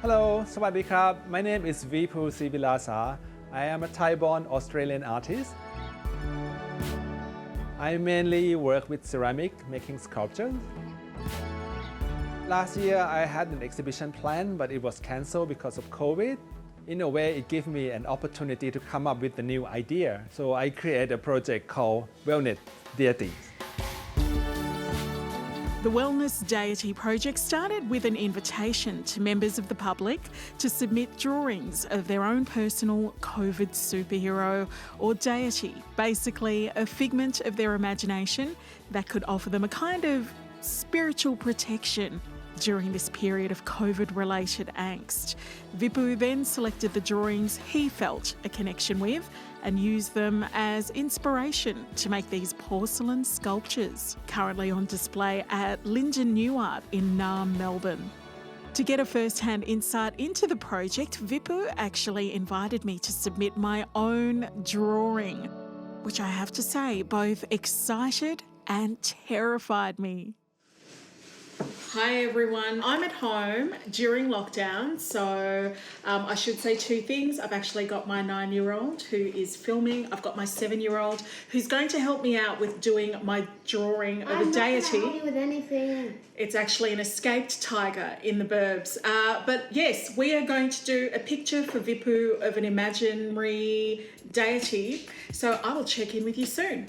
Hello, Sawadee Krab. My name is Vipoo Srivilasa. I am a Thai-born Australian artist. I mainly work with ceramic, making sculptures. Last year, I had an exhibition planned, but it was canceled because of COVID. In a way, it gave me an opportunity to come up with a new idea. So I created a project called Wellness Deities. The Wellness Deity project started with an invitation to members of the public to submit drawings of their own personal COVID superhero or deity, basically a figment of their imagination that could offer them a kind of spiritual protection during this period of COVID-related angst. Vipoo then selected the drawings he felt a connection with and used them as inspiration to make these porcelain sculptures, currently on display at Linden New Art in Nam, Melbourne. To get a first-hand insight into the project, Vipoo actually invited me to submit my own drawing, which I have to say both excited and terrified me. Hi everyone, I'm at home during lockdown, so I should say two things. I've actually got my 9-year-old who is filming. I've got my 7-year-old who's going to help me out with doing my drawing of a deity. I'm not help you with anything. It's actually an escaped tiger in the burbs. But yes, we are going to do a picture for Vipoo of an imaginary deity, so I will check in with you soon.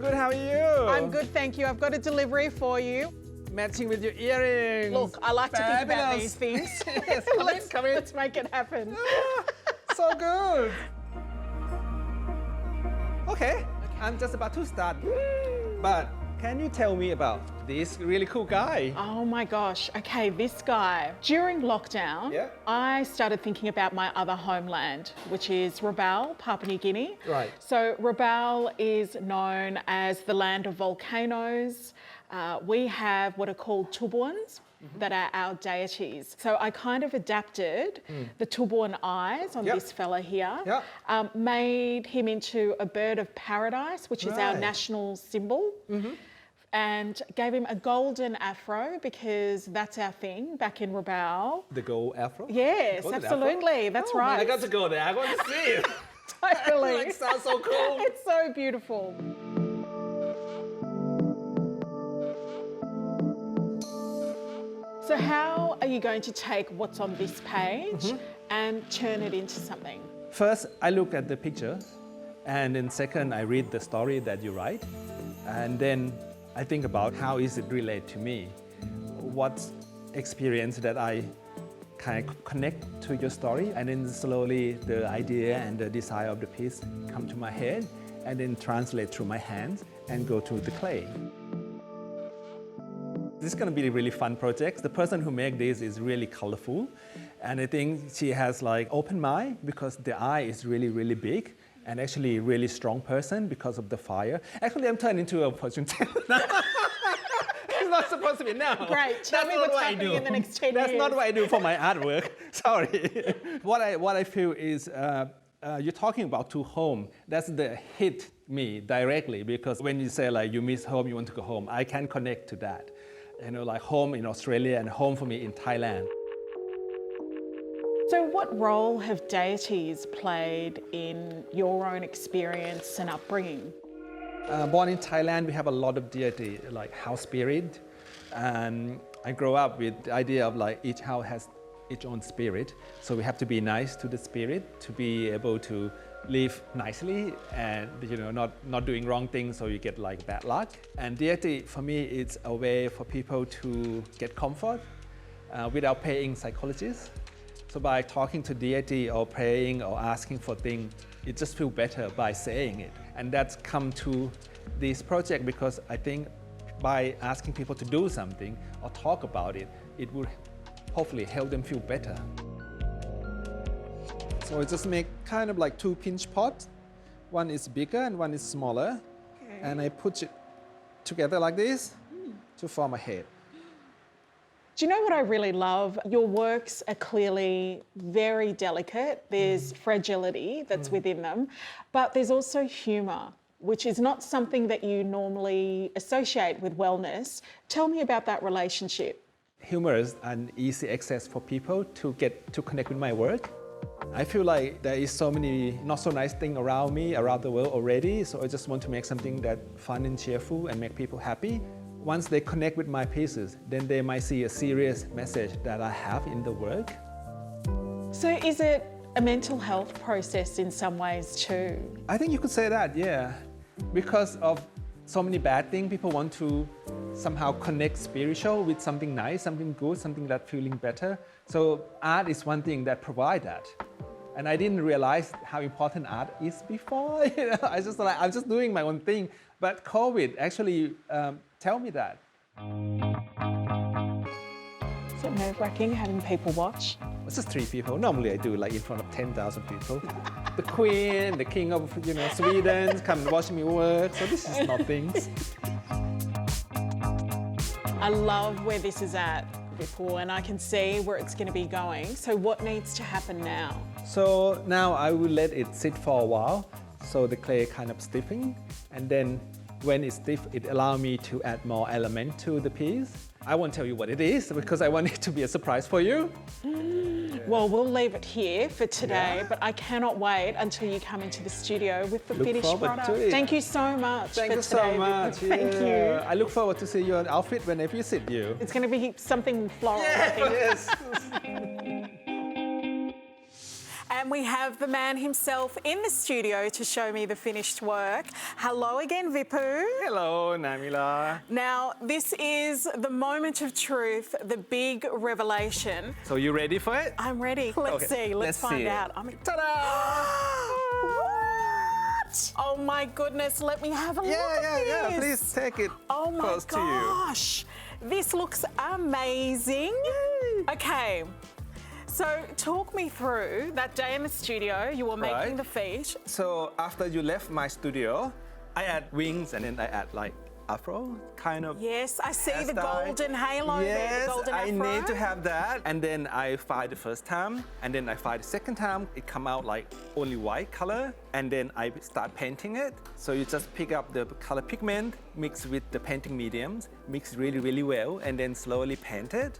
How are you? I'm good, thank you. I've got a delivery for you. Matching with your earrings. Look, I like to think about these things. Yes, come in. Let's make it happen. So good. Okay, I'm just about to start. But can you tell me about this really cool guy? Oh my gosh. Okay, this guy. During lockdown, I started thinking about my other homeland, which is Rabaul, Papua New Guinea. Right. So Rabaul is known as the land of volcanoes. We have what are called tubuans that are our deities. So I kind of adapted the tubuan eyes on this fella here, made him into a bird of paradise, which is our national symbol. And gave him a golden afro because that's our thing back in Rabaul. The gold afro? Yes, golden absolutely. Afro? That's Oh, right. Man, I got to go there. I want to see it. Totally. Like, sounds so cool. It's so beautiful. So how are you going to take what's on this page and turn it into something? First, I look at the picture, and then second, I read the story that you write, and then I think about how is it relate to me? What experience that I kind of connect to your story, and then slowly the idea and the desire of the piece come to my head, and then translate through my hands and go to the clay. This is going to be a really fun project. The person who made this is really colorful, and I think she has like open mind because the eye is really, really big. And actually a really strong person because of the fire. Actually, I'm turning into a fortune teller now. It's not supposed to be now. Great. Tell me what's happening in the next 10 years. That's not what I do for my artwork. Sorry. What I feel is you're talking about to home. That's the hit me directly because when you say like you miss home, you want to go home, I can connect to that. You know, like home in Australia and home for me in Thailand. So what role have deities played in your own experience and upbringing? Born in Thailand, we have a lot of deity, like house spirit. And I grew up with the idea of like each house has its own spirit. So we have to be nice to the spirit to be able to live nicely and not doing wrong things so you get like bad luck. And deity for me it's a way for people to get comfort without paying psychologists. So by talking to deity or praying or asking for things, it just feels better by saying it. And that's come to this project because I think by asking people to do something or talk about it, it will hopefully help them feel better. So I just make kind of like 2 pinch pots. One is bigger and one is smaller. Okay. And I put it together like this to form a head. Do you know what I really love? Your works are clearly very delicate. There's fragility that's within them, but there's also humour, which is not something that you normally associate with wellness. Tell me about that relationship. Humor is an easy access for people to get to connect with my work. I feel like there is so many not so nice things around me, around the world already, so I just want to make something that fun and cheerful and make people happy. Once they connect with my pieces, then they might see a serious message that I have in the work. So is it a mental health process in some ways too? I think you could say that, yeah. Because of so many bad things, people want to somehow connect spiritual with something nice, something good, something that's feeling better. So art is one thing that provides that. And I didn't realize how important art is before. I just like, I'm just doing my own thing. But COVID actually tell me that. Is it nerve-wracking having people watch? It's just 3 people. Normally I do like in front of 10,000 people. The Queen, the King of Sweden come and watch me work. So this is nothing. I love where this is at, Vipoo, and I can see where it's going to be going. So what needs to happen now? So now I will let it sit for a while. So the clay kind of stiffing. And then when it's stiff, it allows me to add more element to the piece. I won't tell you what it is because I want it to be a surprise for you. Well, we'll leave it here for today, but I cannot wait until you come into the studio with the finished product. To it. Thank you so much Thank for you today, so much. Vipoo. Thank you. I look forward to see your outfit when I visit you. It's going to be something floral, I think. Yes. And we have the man himself in the studio to show me the finished work. Hello again, Vipoo. Hello, Namila. Now, this is the moment of truth, the big revelation. So you ready for it? I'm ready. Let's Okay, see. Let's find see it. out. Ta-da! What? Oh my goodness, let me have a look at this. Yeah. Please take it Oh my close to you. gosh. This looks amazing. Okay. So talk me through that day in the studio. You were making Right. the feet. So after you left my studio, I add wings and then I add like afro kind of. Yes, I see the hairstyle. golden halo there, the golden I afro. need to have that. And then I file the first time, and then I file the second time. It come out like only white color, and then I start painting it. So you just pick up the color pigment, mix with the painting mediums, mix really, really well, and then slowly paint it.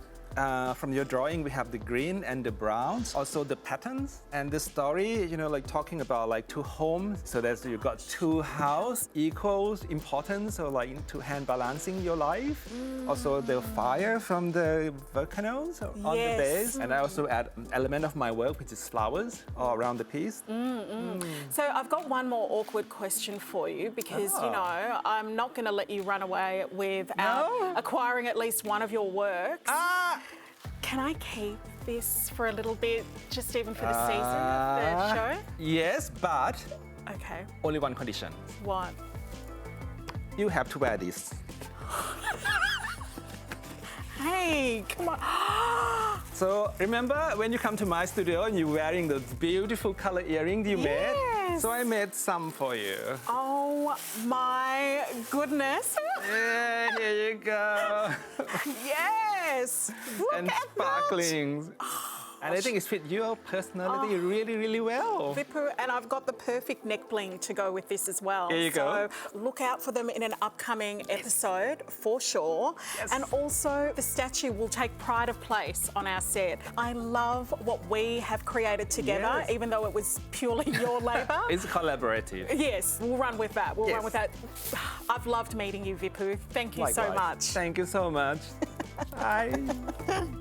From your drawing, we have the green and the browns, also the patterns and the story, like talking about like 2 homes. So that's you got 2 house equals importance, so like two hand balancing your life. Also the fire from the volcanoes on the base. And I also add an element of my work, which is flowers all around the piece. So I've got one more awkward question for you because, I'm not going to let you run away without acquiring at least one of your works. Can I keep this for a little bit, just even for the season of the show? Yes, but Okay. only one condition. What? You have to wear this. Hey, come on. So remember when you come to my studio and you're wearing those beautiful color earrings you made? Yes. So I made some for you. Oh my goodness. Yeah, here you go. Yes. Look And at sparklings. And I think it fits your personality really, really well. that. Vipoo, and I've got the perfect neck bling to go with this as well. Here you go. So look out for them in an upcoming episode for sure. Yes. And also the statue will take pride of place on our set. I love what we have created together, Yes. even though it was purely your labour. It's collaborative. Yes, we'll run with that. We'll Yes. run with that. I've loved meeting you, Vipoo. Thank you so Likewise. much. Thank you so much. Bye.